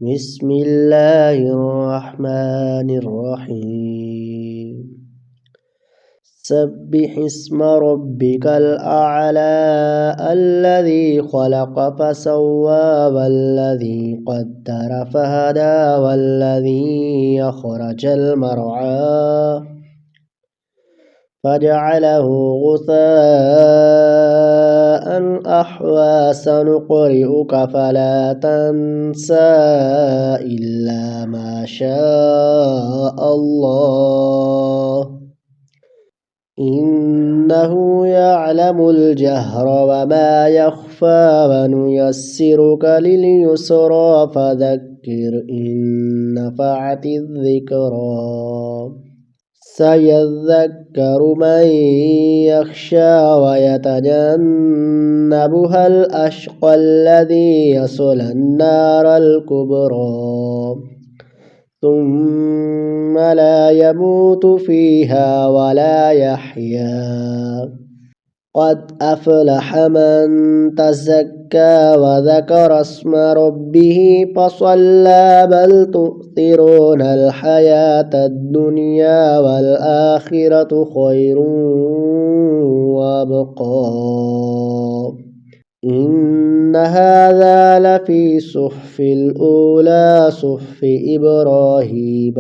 بسم الله الرحمن الرحيم سبح اسم ربك الأعلى الذي خلق فسوى والذي قدر فهدى والذي أخرج المرعى فجعله غثاء أحوى سنقرئك فلا تنسى إلا ما شاء الله إنه يعلم الجهر وما يخفى ونيسرك لليسرى فذكر إن نفعت الذكرى سيذكر من يخشى ويتجنبها الأشقى الذي يصلى النار الكبرى ثم لا يموت فيها ولا يحيا قد أفلح من تزكى وذكر اسم ربه فصلى بل تؤثرون الحياة الدنيا والآخرة خير وأبقى إن هذا لفي صحف الأولى صحف إبراهيم